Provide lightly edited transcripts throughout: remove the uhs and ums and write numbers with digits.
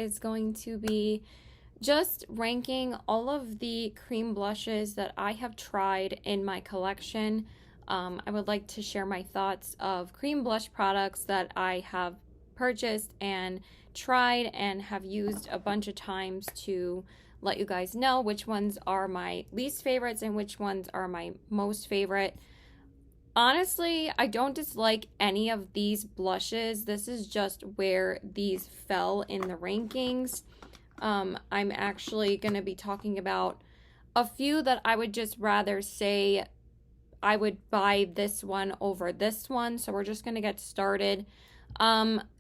is going to be just ranking all of the cream blushes that I have tried in my collection. I would like to share my thoughts of cream blush products that I have purchased and tried and have used a bunch of times to let you guys know which ones are my least favorites and which ones are my most favorite. Honestly, I don't dislike any of these blushes. This is just where these fell in the rankings. I'm actually going to be talking about a few that I would just rather say I would buy this one over this one. So we're just going to get started.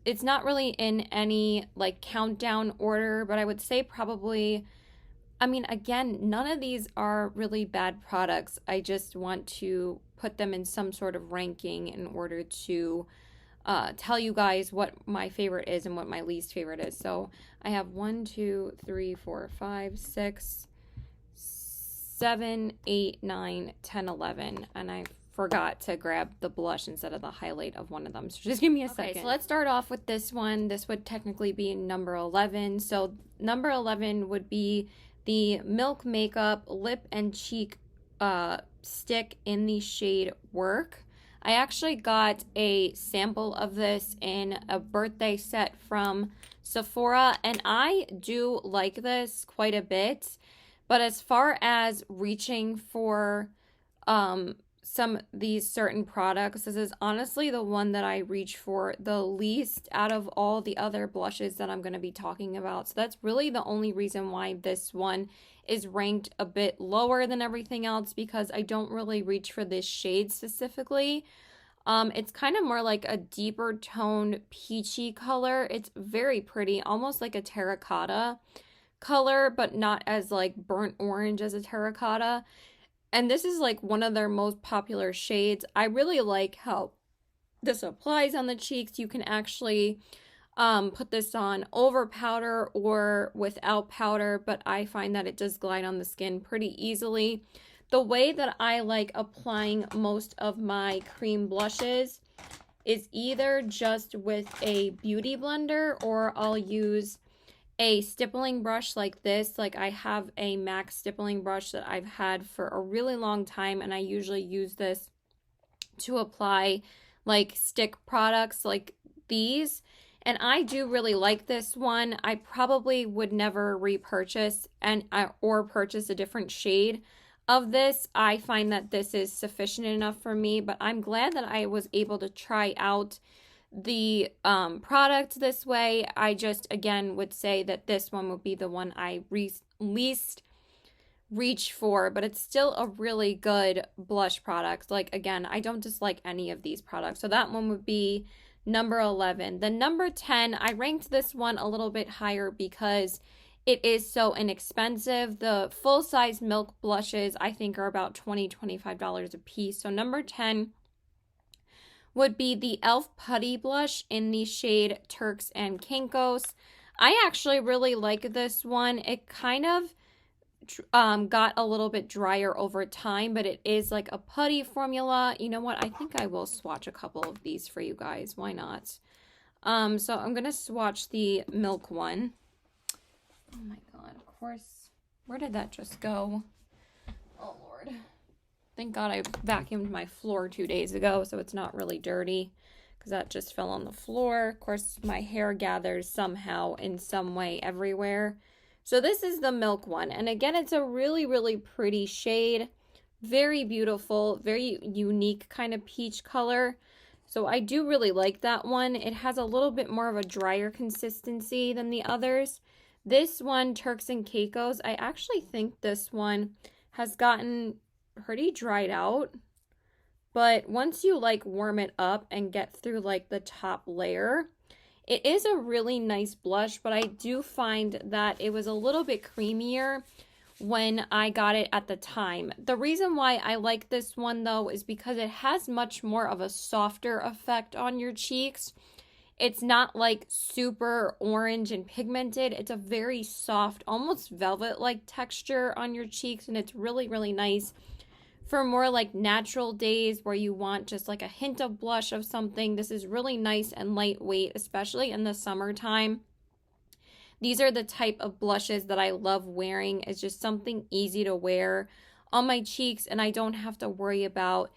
It's not really in any like countdown order, but I would say probably, I mean, again, none of these are really bad products. I just want to put them in some sort of ranking in order to tell you guys what my favorite is and what my least favorite is. So I have 1, 2, 3, 4, 5, 6, 7, 8, 9, 10, 11. And I forgot to grab the blush instead of the highlight of one of them. So just give me a second. So let's start off with this one. This would technically be number 11. So number 11 would be the Milk Makeup Lip and Cheek stick in the shade Work. I actually got a sample of this in a birthday set from Sephora, and I do like this quite a bit. But as far as reaching for some these certain products, this is honestly the one that I reach for the least out of all the other blushes that I'm going to be talking about. So that's really the only reason why this one is ranked a bit lower than everything else, because I don't really reach for this shade specifically. It's kind of more like a deeper toned peachy color. It's very pretty, almost like a terracotta color, but not as like burnt orange as a terracotta. And this is like one of their most popular shades. I really like how this applies on the cheeks. You can actually put this on over powder or without powder, but I find that it does glide on the skin pretty easily. The way that I like applying most of my cream blushes is either just with a beauty blender, or I'll use a stippling brush like this. Like I have a MAC stippling brush that I've had for a really long time, and I usually use this to apply like stick products like these. And I do really like this one. I probably would never repurchase or purchase a different shade of this. I find that this is sufficient enough for me, but I'm glad that I was able to try out the product this way. I just again would say that this one would be the one I least reach for, but it's still a really good blush product. Like again, I don't dislike any of these products. So that one would be number 11. The number 10, I ranked this one a little bit higher because it is so inexpensive. The full-size milk blushes I think are about $20-$25 a piece. So number 10 would be the e.l.f. Putty Blush in the shade Turks and Caicos. I actually really like this one. It kind of got a little bit drier over time, but it is like a putty formula. You know what? I think I will swatch a couple of these for you guys. Why not? So I'm going to swatch the milk one. Oh my god, of course. Where did that just go? Oh lord. Thank God I vacuumed my floor 2 days ago, so it's not really dirty, because that just fell on the floor. Of course, my hair gathers somehow in some way everywhere. So this is the milk one. And again, it's a really, really pretty shade. Very beautiful, very unique kind of peach color. So I do really like that one. It has a little bit more of a drier consistency than the others. This one, Turks and Caicos, I actually think this one has gotten pretty dried out, but once you like warm it up and get through like the top layer, it is a really nice blush. But I do find that it was a little bit creamier when I got it at the time. The reason why I like this one though is because it has much more of a softer effect on your cheeks. It's not like super orange and pigmented. It's a very soft, almost velvet-like texture on your cheeks, and it's really, really nice for more like natural days where you want just like a hint of blush of something. This is really nice and lightweight, especially in the summertime. These are the type of blushes that I love wearing. It's just something easy to wear on my cheeks, and I don't have to worry about,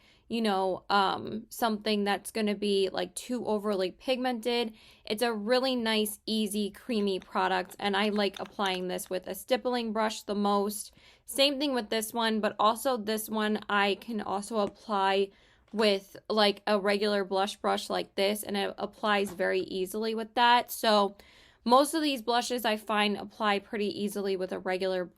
something that's going to be like too overly pigmented. It's a really nice, easy, creamy product, and I like applying this with a stippling brush the most. Same thing with this one, but also this one I can also apply with like a regular blush brush like this, and it applies very easily with that. So most of these blushes I find apply pretty easily with a regular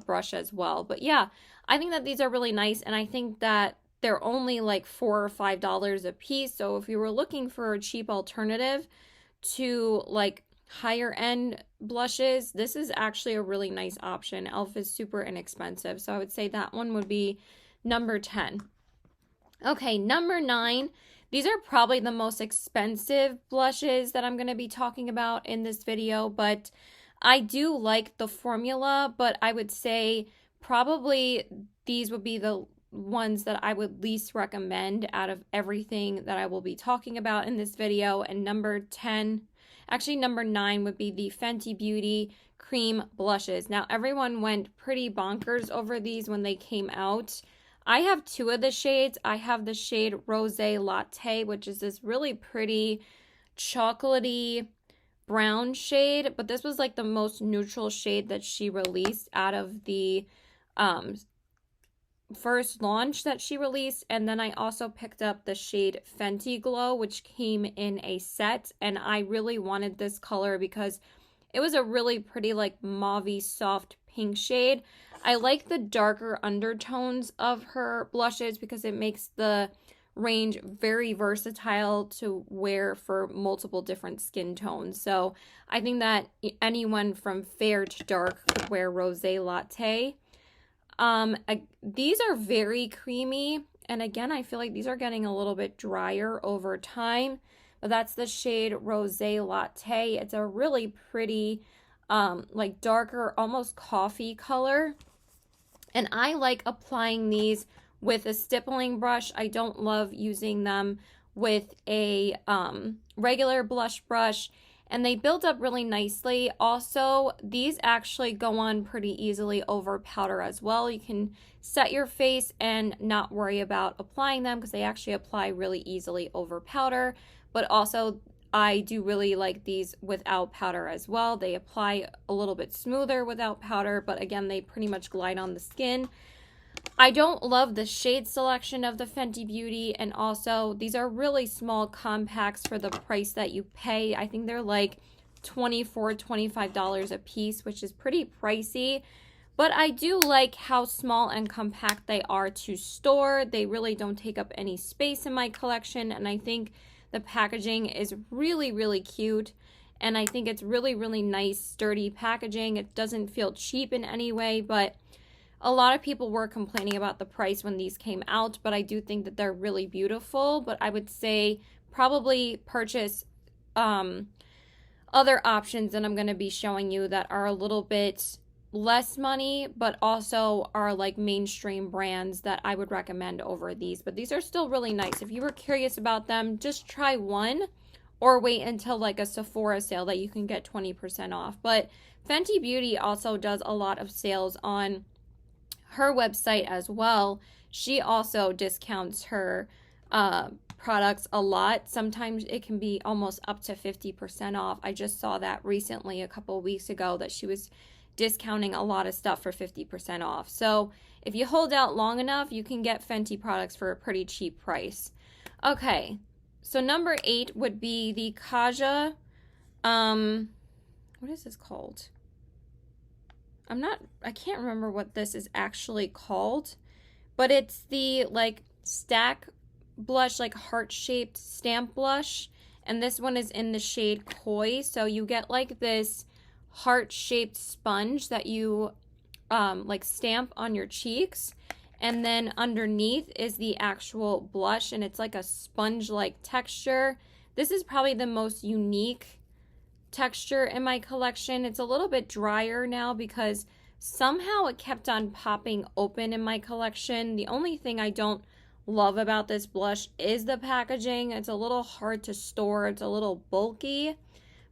brush as well. But yeah, I think that these are really nice, and I think that they're only like $4 or $5 a piece. So if you were looking for a cheap alternative to like higher end blushes, this is actually a really nice option. e.l.f. is super inexpensive, so I would say that one would be number 10. Okay, number 9. These are probably the most expensive blushes that I'm going to be talking about in this video, but I do like the formula, but I would say probably these would be the ones that I would least recommend out of everything that I will be talking about in this video. And number 9 would be the Fenty Beauty cream blushes. Now, everyone went pretty bonkers over these when they came out. I have 2 of the shades. I have the shade Rosé Latte, which is this really pretty chocolatey brown shade, but this was like the most neutral shade that she released out of the first launch that she released. And then I also picked up the shade Fenty Glow, which came in a set, and I really wanted this color because it was a really pretty like mauvey soft pink shade. I like the darker undertones of her blushes because it makes the range very versatile to wear for multiple different skin tones. So I think that anyone from fair to dark could wear Rosé Latte. These are very creamy, and again, I feel like these are getting a little bit drier over time. But that's the shade Rosé Latte. It's a really pretty, like darker, almost coffee color. And I like applying these with a stippling brush. I don't love using them with a regular blush brush, and they build up really nicely. Also, these actually go on pretty easily over powder as well. You can set your face and not worry about applying them because they actually apply really easily over powder. But also, I do really like these without powder as well. They apply a little bit smoother without powder, but again, they pretty much glide on the skin. I don't love the shade selection of the Fenty Beauty, and also these are really small compacts for the price that you pay. I think they're like $24, $25 a piece, which is pretty pricey. But I do like how small and compact they are to store. They really don't take up any space in my collection, and I think the packaging is really, really cute. And I think it's really, really nice, sturdy packaging. It doesn't feel cheap in any way, but a lot of people were complaining about the price when these came out, but I do think that they're really beautiful. But I would say probably purchase other options that I'm going to be showing you that are a little bit less money, but also are like mainstream brands that I would recommend over these. But these are still really nice. If you were curious about them, just try one or wait until like a Sephora sale that you can get 20% off. But Fenty Beauty also does a lot of sales on her website as well. She also discounts her products a lot. Sometimes it can be almost up to 50% off. I just saw that recently a couple of weeks ago that she was discounting a lot of stuff for 50% off. So if you hold out long enough, you can get Fenty products for a pretty cheap price. Okay, so number 8 would be the Kaja, what is this called? I can't remember what this is actually called, but it's the like stack blush, like heart-shaped stamp blush, and this one is in the shade Koi. So you get like this heart-shaped sponge that you like stamp on your cheeks, and then underneath is the actual blush, and it's like a sponge-like texture. This is probably the most unique texture in my collection. It's a little bit drier now because somehow it kept on popping open in my collection. The only thing I don't love about this blush is the packaging. It's a little hard to store. It's a little bulky,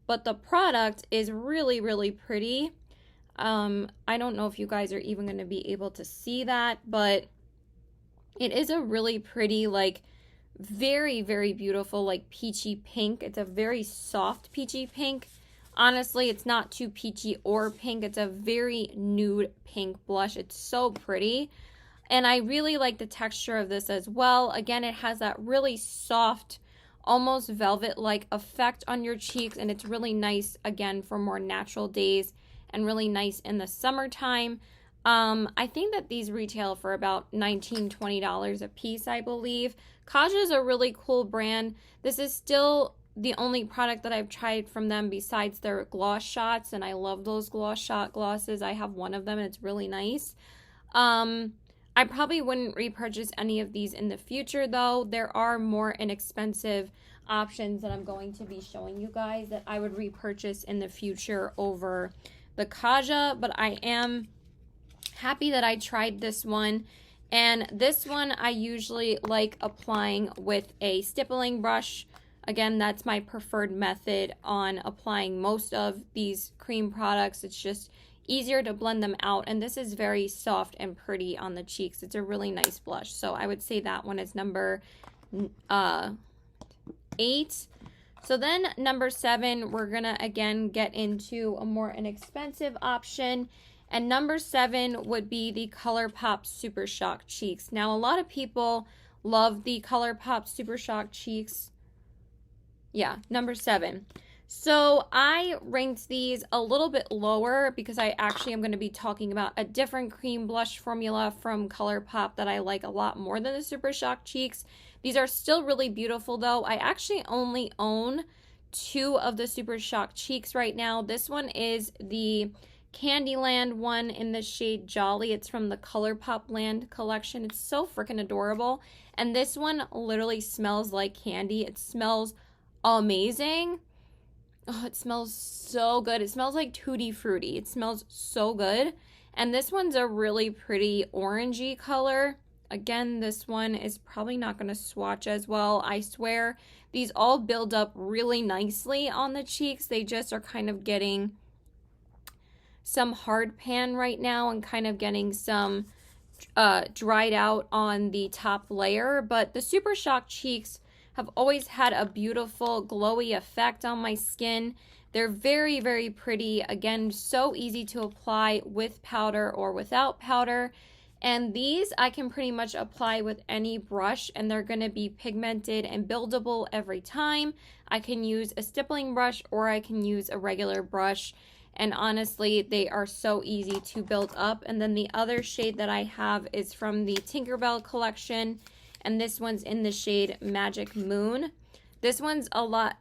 but the product is really, really pretty. I don't know if you guys are even going to be able to see that, but it is a really pretty, like, very, very beautiful, like, peachy pink. It's a very soft peachy pink. Honestly, it's not too peachy or pink. It's a very nude pink blush. It's so pretty. And I really like the texture of this as well. Again, it has that really soft, almost velvet-like effect on your cheeks. And it's really nice, again, for more natural days and really nice in the summertime. I think that these retail for about $19, $20 a piece, I believe. Kaja is a really cool brand. This is still the only product that I've tried from them besides their gloss shots, and I love those gloss shot glosses. I have one of them and it's really nice. I probably wouldn't repurchase any of these in the future though. There are more inexpensive options that I'm going to be showing you guys that I would repurchase in the future over the Kaja, but I am happy that I tried this one. And this one I usually like applying with a stippling brush. Again, that's my preferred method on applying most of these cream products. It's just easier to blend them out, and this is very soft and pretty on the cheeks. It's a really nice blush, so I would say that one is number 8. So then number 7, we're gonna again get into a more inexpensive option, and number 7 would be the ColourPop Super Shock Cheeks. Now, a lot of people love the ColourPop Super Shock Cheeks. Yeah, number 7. So I ranked these a little bit lower because I actually am going to be talking about a different cream blush formula from ColourPop that I like a lot more than the Super Shock Cheeks. These are still really beautiful though. I actually only own 2 of the Super Shock Cheeks right now. This one is the Candyland one in the shade Jolly. It's from the ColourPop Land collection. It's so freaking adorable. And this one literally smells like candy. It smells amazing. Oh, it smells so good. It smells like Tutti Frutti. It smells so good. And this one's a really pretty orangey color. Again, this one is probably not going to swatch as well. I swear these all build up really nicely on the cheeks. They just are kind of getting some hard pan right now and kind of getting some dried out on the top layer. But the Super Shock Cheeks have always had a beautiful glowy effect on my skin. They're very, very pretty. Again, so easy to apply with powder or without powder. And these I can pretty much apply with any brush, and they're going to be pigmented and buildable every time. I can use a stippling brush or I can use a regular brush. And honestly, they are so easy to build up. And then the other shade that I have is from the Tinkerbell collection. And this one's in the shade Magic Moon. This one's a lot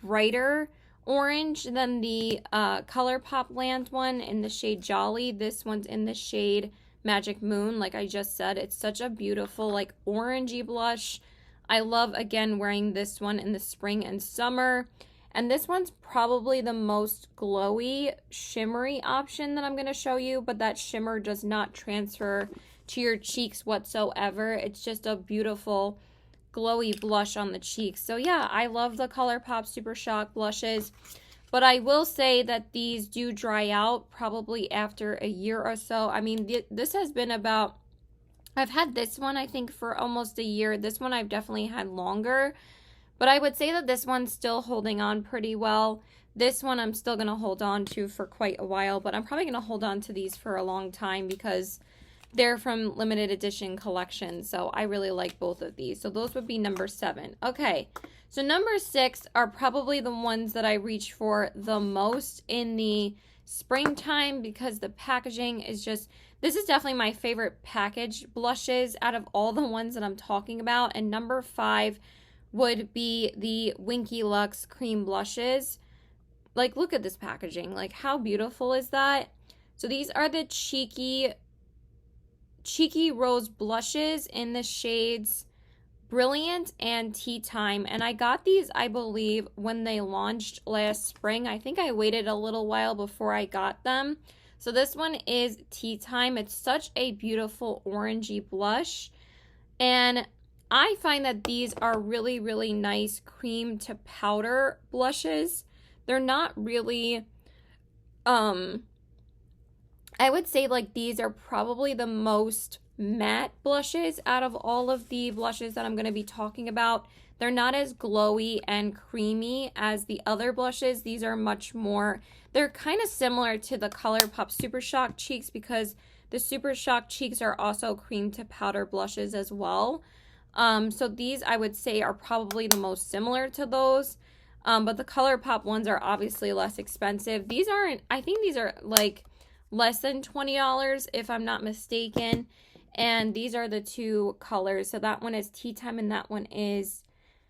brighter orange than the ColourPop Land one in the shade Jolly. This one's in the shade Magic Moon. Like I just said, it's such a beautiful, like, orangey blush. I love, again, wearing this one in the spring and summer. And this one's probably the most glowy, shimmery option that I'm going to show you, but that shimmer does not transfer to your cheeks whatsoever. It's just a beautiful glowy blush on the cheeks. So yeah, I love the ColourPop Super Shock blushes, but I will say that these do dry out probably after a year or so. I mean, this has been about, I've had this one I think for almost a year. This one I've definitely had longer, but I would say that this one's still holding on pretty well. This one I'm still going to hold on to for quite a while, but I'm probably going to hold on to these for a long time because they're from limited edition collections, so I really like both of these. So those would be number 7. Okay, so number 6 are probably the ones that I reach for the most in the springtime because the packaging is just, this is definitely my favorite package blushes out of all the ones that I'm talking about. And number 5 would be the Winky Lux cream blushes. Like, look at this packaging. Like, how beautiful is that? So these are the Cheeky Rose blushes in the shades Brilliant and Tea Time. And I got these, I believe, when they launched last spring. I think I waited a little while before I got them. So this one is Tea Time. It's such a beautiful orangey blush. And I find that these are really, really nice cream to powder blushes. They're not really, I would say like these are probably the most matte blushes out of all of the blushes that I'm going to be talking about. They're not as glowy and creamy as the other blushes. These are much more, they're kind of similar to the ColourPop Super Shock Cheeks because the Super Shock Cheeks are also cream to powder blushes as well. So these I would say are probably the most similar to those. But the ColourPop ones are obviously less expensive. These aren't, I think these are like less than $20 if I'm not mistaken. And these are the two colors. So that one is Tea Time and that one is,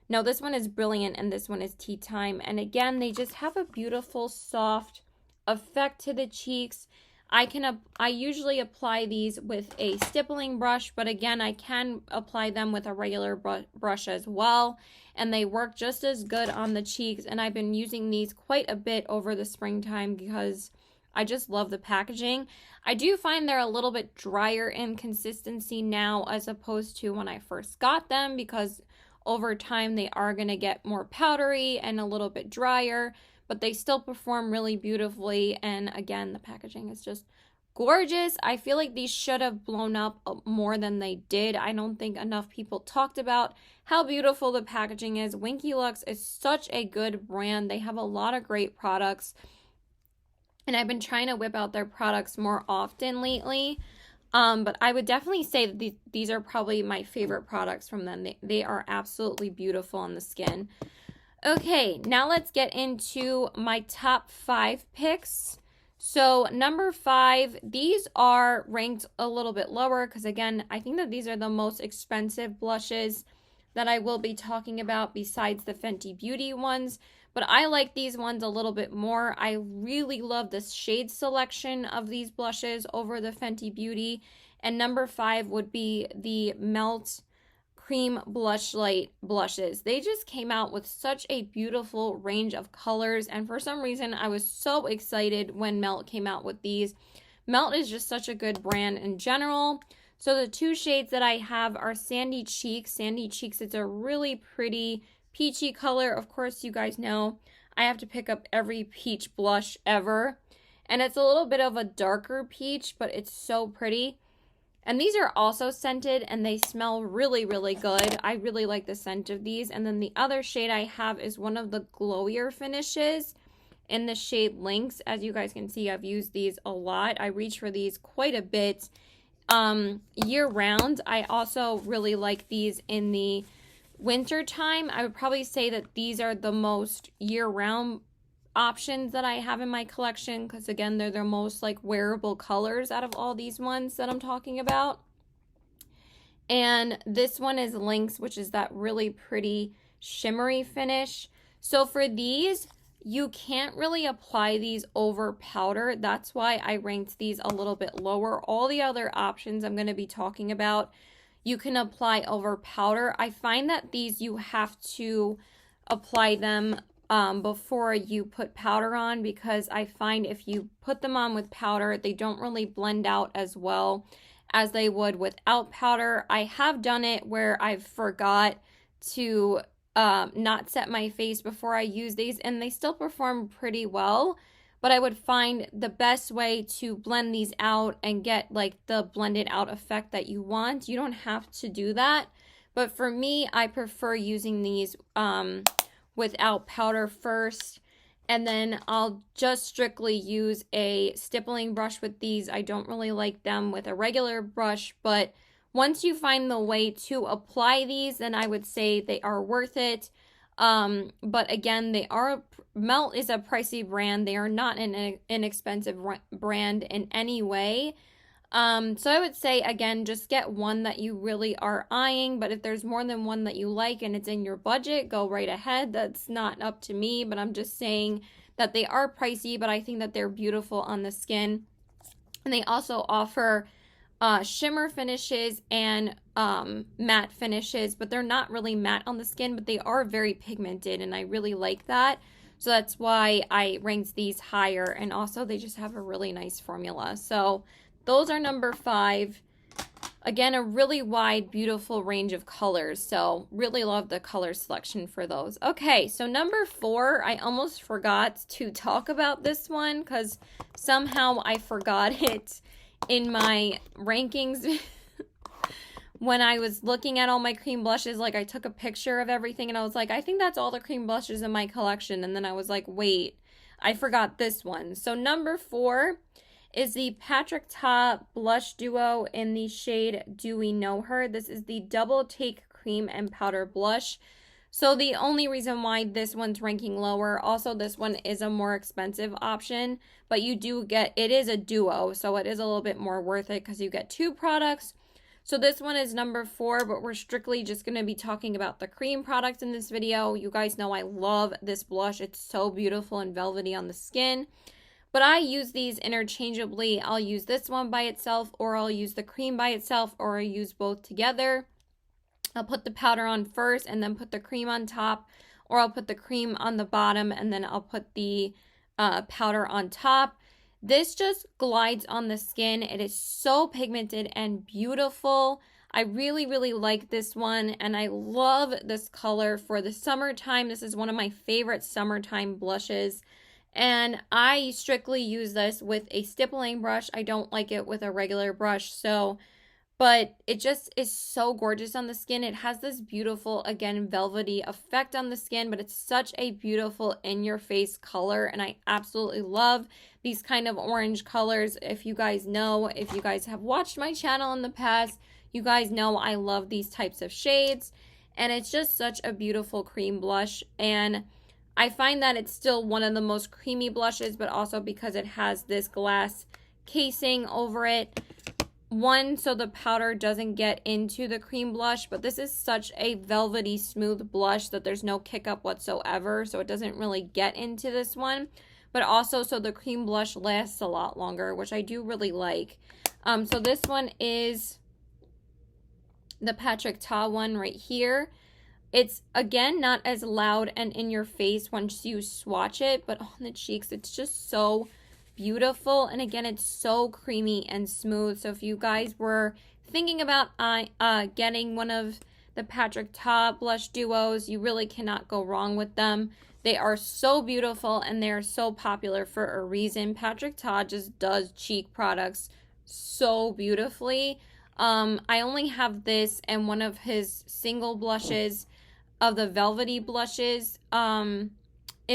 no, this one is Brilliant and this one is Tea Time. And again, they just have a beautiful soft effect to the cheeks. I usually apply these with a stippling brush, but again, I can apply them with a regular brush as well, and they work just as good on the cheeks. And I've been using these quite a bit over the springtime because I just love the packaging. I do find they're a little bit drier in consistency now as opposed to when I first got them, because over time they are going to get more powdery and a little bit drier, but they still perform really beautifully. And again, the packaging is just gorgeous. I feel like these should have blown up more than they did. I don't think enough people talked about how beautiful the packaging is. Winky Lux is such a good brand. They have a lot of great products, and I've been trying to whip out their products more often lately. But I would definitely say that these are probably my favorite products from them. They are absolutely beautiful on the skin. Okay, now let's get into my top 5 picks. So number 5, these are ranked a little bit lower because again, I think that these are the most expensive blushes that I will be talking about besides the Fenty Beauty ones. But I like these ones a little bit more. I really love the shade selection of these blushes over the Fenty Beauty. And number 5 would be the Melt Cream Blush Light blushes. They just came out with such a beautiful range of colors, and for some reason I was so excited when Melt came out with these. Melt is just such a good brand in general. So the 2 shades that I have are Sandy Cheeks. Sandy Cheeks, it's a really pretty peachy color. Of course, you guys know I have to pick up every peach blush ever, and it's a little bit of a darker peach, but it's so pretty. And these are also scented and they smell really, really good. I really like the scent of these. And then the other shade I have is one of the glowier finishes in the shade Lynx. As you guys can see, I've used these a lot. I reach for these quite a bit year round. I also really like these in the winter time. I would probably say that these are the most year-round options that I have in my collection because again, they're the most like wearable colors out of all these ones that I'm talking about. And this one is Lynx, which is that really pretty shimmery finish. So for these, you can't really apply these over powder. That's why I ranked these a little bit lower. All the other options I'm going to be talking about, you can apply over powder. I find that these you have to apply them before you put powder on, because I find if you put them on with powder, they don't really blend out as well as they would without powder. I have done it where I forgot to not set my face before I use these, and they still perform pretty well. But I would find the best way to blend these out and get like the blended out effect that you want. You don't have to do that. But for me, I prefer using these without powder first. And then I'll just strictly use a stippling brush with these. I don't really like them with a regular brush. But once you find the way to apply these, then I would say they are worth it. But again, Melt is a pricey brand. They are not an inexpensive brand in any way. So I would say, again, just get one that you really are eyeing. But if there's more than one that you like and it's in your budget, go right ahead. That's not up to me, but I'm just saying that they are pricey, but I think that they're beautiful on the skin. And they also offer shimmer finishes and matte finishes, but they're not really matte on the skin, but they are very pigmented, and I really like that. So that's why I ranked these higher, and also they just have a really nice formula. So those are number 5. Again, a really wide, beautiful range of colors. So really love the color selection for those. Okay, so number 4, I almost forgot to talk about this one because somehow I forgot it in my rankings. When I was looking at all my cream blushes, like I took a picture of everything and I was like, I think that's all the cream blushes in my collection. And then I was like, wait, I forgot this one. So number 4 is the Patrick Ta Blush Duo in the shade Do We Know Her. This is the Double Take Cream and Powder Blush. So the only reason why this one's ranking lower, also this one is a more expensive option, but you do get, it is a duo, so it is a little bit more worth it because you get 2 products. So this one is number 4, but we're strictly just going to be talking about the cream products in this video. You guys know I love this blush. It's so beautiful and velvety on the skin. But I use these interchangeably. I'll use this one by itself, or I'll use the cream by itself, or I use both together. I'll put the powder on first and then put the cream on top, or I'll put the cream on the bottom and then I'll put the powder on top. This just glides on the skin. It is so pigmented and beautiful. I really, really like this one, and I love this color for the summertime. This is one of my favorite summertime blushes. And I strictly use this with a stippling brush. I don't like it with a regular brush, but it just is so gorgeous on the skin. It has this beautiful, again, velvety effect on the skin, but it's such a beautiful in-your-face color, and I absolutely love these kind of orange colors. If you guys know, if you guys have watched my channel in the past, you guys know I love these types of shades, and it's just such a beautiful cream blush. And I find that it's still one of the most creamy blushes, but also because it has this glass casing over it. One, so the powder doesn't get into the cream blush, but this is such a velvety smooth blush that there's no kick up whatsoever, so it doesn't really get into this one. But also, so the cream blush lasts a lot longer, which I do really like. So this one is the Patrick Ta one right here. It's, again, not as loud and in your face once you swatch it, but on the cheeks, it's just so beautiful. And again, it's so creamy and smooth. So if you guys were thinking about getting one of the Patrick Ta blush duos, you really cannot go wrong with them. They are so beautiful and they are so popular for a reason. Patrick Ta just does cheek products so beautifully. I only have this and one of his single blushes of the velvety blushes in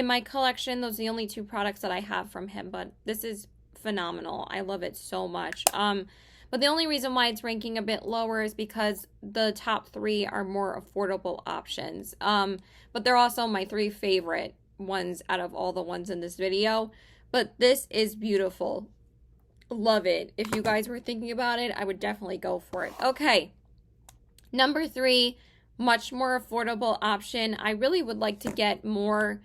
my collection. Those are the only 2 products that I have from him, but this is phenomenal. I love it so much. But the only reason why it's ranking a bit lower is because the top 3 are more affordable options. But they're also my 3 favorite ones out of all the ones in this video. But this is beautiful. Love it. If you guys were thinking about it, I would definitely go for it. Okay. Number 3, much more affordable option. I really would like to get more,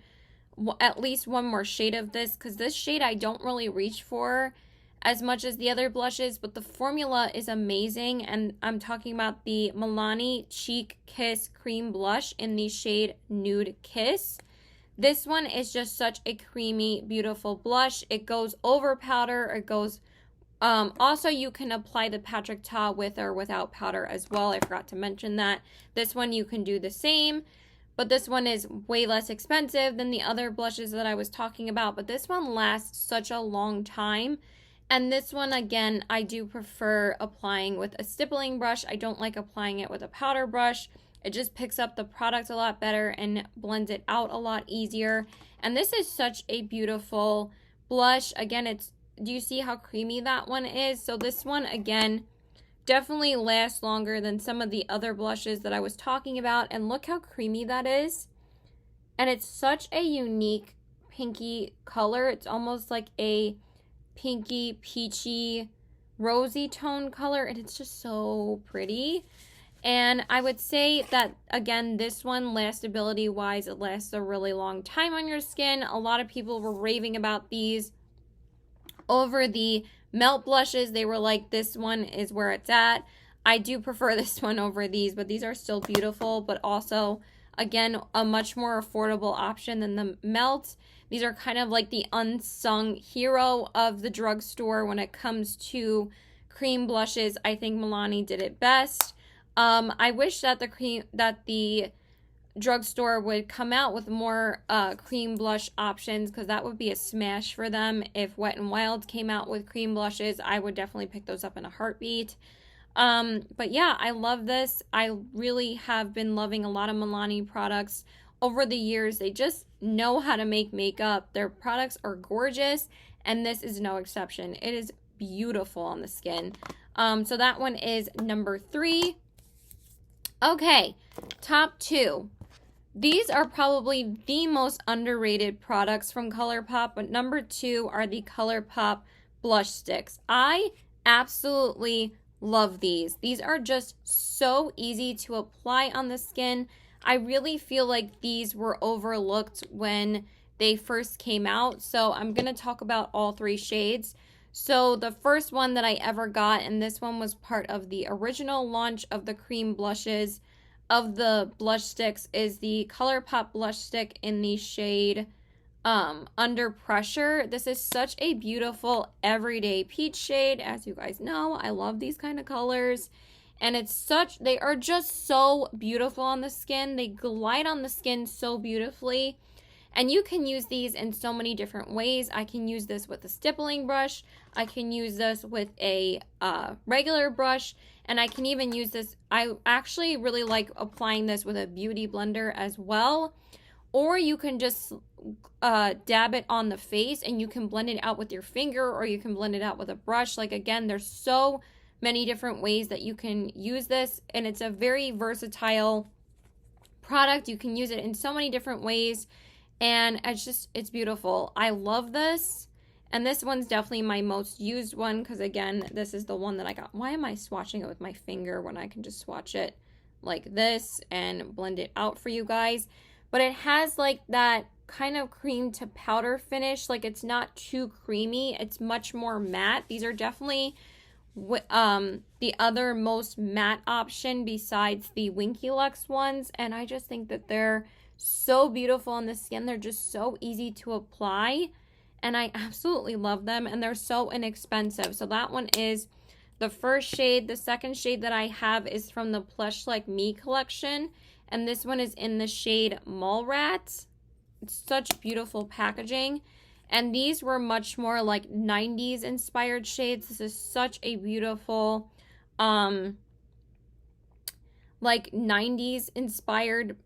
at least one more shade of this, because this shade I don't really reach for as much as the other blushes, but the formula is amazing. And I'm talking about the Milani Cheek Kiss Cream Blush in the shade Nude Kiss. This one is just such a creamy, beautiful blush. It goes over powder. It goes, also you can apply the Patrick Ta with or without powder as well. I forgot to mention that. This one you can do the same, but this one is way less expensive than the other blushes that I was talking about. But this one lasts such a long time. And this one, again, I do prefer applying with a stippling brush. I don't like applying it with a powder brush. It just picks up the product a lot better and blends it out a lot easier. And this is such a beautiful blush. Again, do you see how creamy that one is? So this one, again, definitely lasts longer than some of the other blushes that I was talking about. And look how creamy that is. And it's such a unique pinky color. It's almost like a pinky, peachy, rosy tone color, and it's just so pretty. And I would say that, again, this one, lastability wise, it lasts a really long time on your skin. A lot of people were raving about these over the melt blushes. They were like, this one is where it's at. I do prefer this one over these, but these are still beautiful, but also, again, a much more affordable option than the melt. These are kind of like the unsung hero of the drugstore when it comes to cream blushes, I think Milani did it best. I wish that the drugstore would come out with more cream blush options, because that would be a smash for them. If Wet n Wild came out with cream blushes, I would definitely pick those up in a heartbeat. But yeah, I love this. I really have been loving a lot of Milani products over the years. They just know how to make makeup. Their products are gorgeous, and this is no exception. It is beautiful on the skin. So that one is number 3. Okay, top 2. These are probably the most underrated products from ColourPop, but number 2 are the ColourPop blush sticks. I absolutely love these. These are just so easy to apply on the skin. I really feel like these were overlooked when they first came out, so I'm going to talk about all 3 shades. So the first one that I ever got, and this one was part of the original launch of the cream blushes, of the blush sticks, is the ColourPop blush stick in the shade Under Pressure. This is such a beautiful everyday peach shade. As you guys know, I love these kind of colors. And they are just so beautiful on the skin. They glide on the skin so beautifully. And you can use these in so many different ways. I can use this with a stippling brush. I can use this with a regular brush. And I can even use this. I actually really like applying this with a beauty blender as well. Or you can just dab it on the face and you can blend it out with your finger, or you can blend it out with a brush. Like, again, there's so many different ways that you can use this. And it's a very versatile product. You can use it in so many different ways. And it's beautiful. I love this. And this one's definitely my most used one, because, again, this is the one that I got. Why am I swatching it with my finger when I can just swatch it like this and blend it out for you guys? But it has like that kind of cream to powder finish. Like, it's not too creamy. It's much more matte. These are definitely the other most matte option besides the Winky Lux ones. And I just think that they're so beautiful on the skin. They're just so easy to apply, and I absolutely love them, and they're so inexpensive. So that one is the first shade. The second shade that I have is from the Plush Like Me collection, and this one is in the shade Mallrats. It's such beautiful packaging, and these were much more like 90s inspired shades. This is such a beautiful like 90s inspired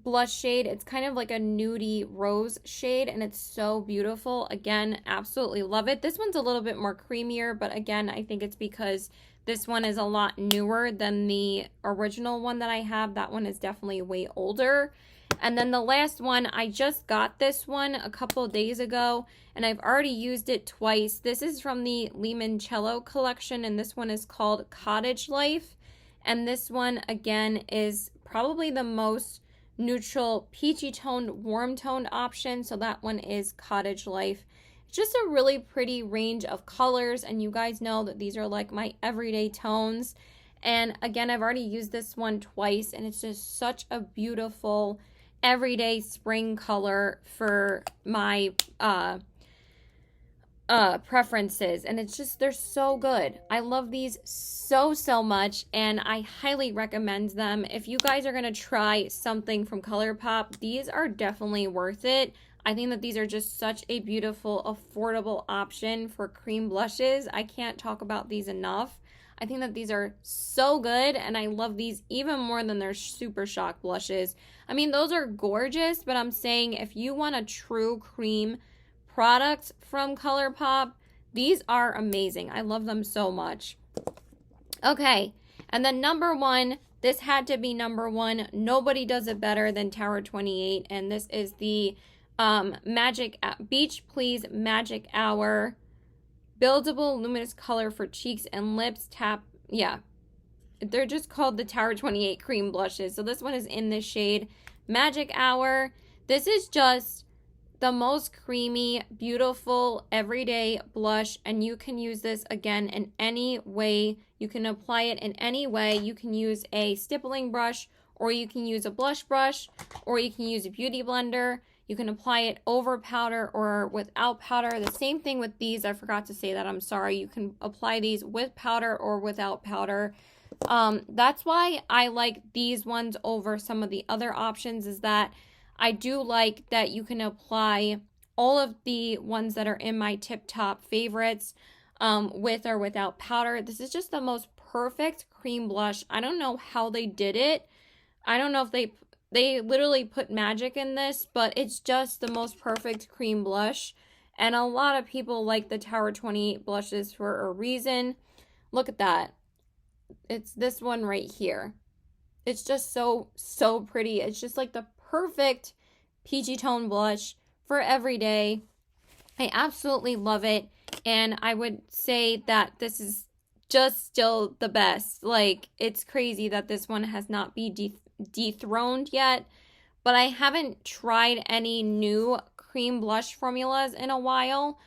blush shade. It's kind of like a nudie rose shade, and it's so beautiful. Again, absolutely love it. This one's a little bit more creamier, but again, I think it's because this one is a lot newer than the original one that I have. That one is definitely way older. And then the last one, I just got this one a couple days ago, and I've already used it twice. This is from the Limoncello collection, and this one is called Cottage Life. And this one, again, is probably the most neutral peachy toned, warm toned option. So that one is Cottage Life. It's just a really pretty range of colors, and you guys know that these are like my everyday tones. And again, I've already used this one twice, and it's just such a beautiful everyday spring color for my preferences. And it's just, they're so good. I love these so much, and I highly recommend them. If you guys are going to try something from ColourPop, these are definitely worth it. I think that these are just such a beautiful, affordable option for cream blushes. I can't talk about these enough. I think that these are so good, and I love these even more than their Super Shock blushes. I mean, those are gorgeous, but I'm saying if you want a true cream product from ColourPop, these are amazing. I love them so much. Okay, and then number 1, this had to be number 1. Nobody does it better than Tower 28, and this is the Beach Please Magic Hour Buildable Luminous Color for Cheeks and Lips. They're just called the Tower 28 cream blushes. So this one is in the shade Magic Hour. This is just the most creamy, beautiful, everyday blush, and you can use this, again, in any way. You can apply it in any way. You can use a stippling brush, or you can use a blush brush, or you can use a beauty blender. You can apply it over powder or without powder. The same thing with these. I forgot to say that. I'm sorry. You can apply these with powder or without powder. That's why I like these ones over some of the other options, is that I do like that you can apply all of the ones that are in my tip top favorites with or without powder. This is just the most perfect cream blush. I don't know how they did it. I don't know if they literally put magic in this, but it's just the most perfect cream blush. And a lot of people like the Tower 28 blushes for a reason. Look at that. It's this one right here. It's just so pretty. It's just like the perfect peachy tone blush for every day. I absolutely love it. And I would say that this is just still the best. Like, it's crazy that this one has not been dethroned yet. But I haven't tried any new cream blush formulas in a while.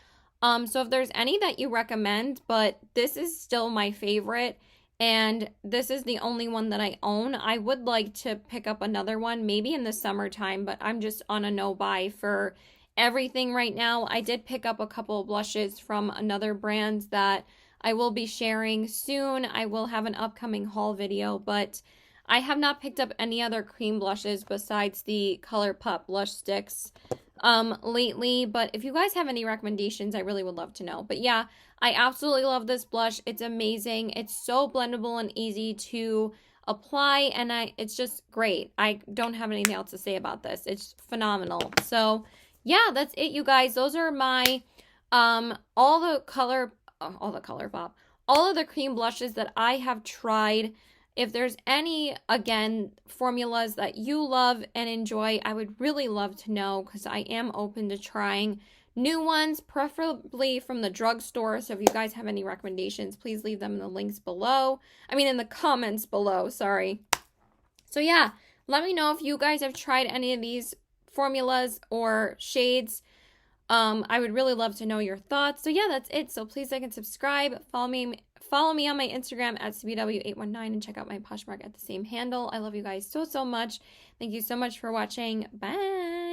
So if there's any that you recommend, but this is still my favorite. And this is the only one that I own. I would like to pick up another one, maybe in the summertime, but I'm just on a no-buy for everything right now. I did pick up a couple of blushes from another brand that I will be sharing soon. I will have an upcoming haul video, but I have not picked up any other cream blushes besides the ColourPop blush sticks lately. But if you guys have any recommendations, I really would love to know. But yeah, I absolutely love this blush. It's amazing. It's so blendable and easy to apply, and it's just great. I don't have anything else to say about this. It's phenomenal. So yeah, that's it, you guys. Those are my all of the cream blushes that I have tried. If there's any, again, formulas that you love and enjoy, I would really love to know, because I am open to trying new ones, preferably from the drugstore. So if you guys have any recommendations, please leave them in the links below. In the comments below, sorry. So yeah, let me know if you guys have tried any of these formulas or shades. I would really love to know your thoughts. So yeah, that's it. So please like and subscribe. Follow me on my Instagram at CBW819 and check out my Poshmark at the same handle. I love you guys so much. Thank you so much for watching. Bye.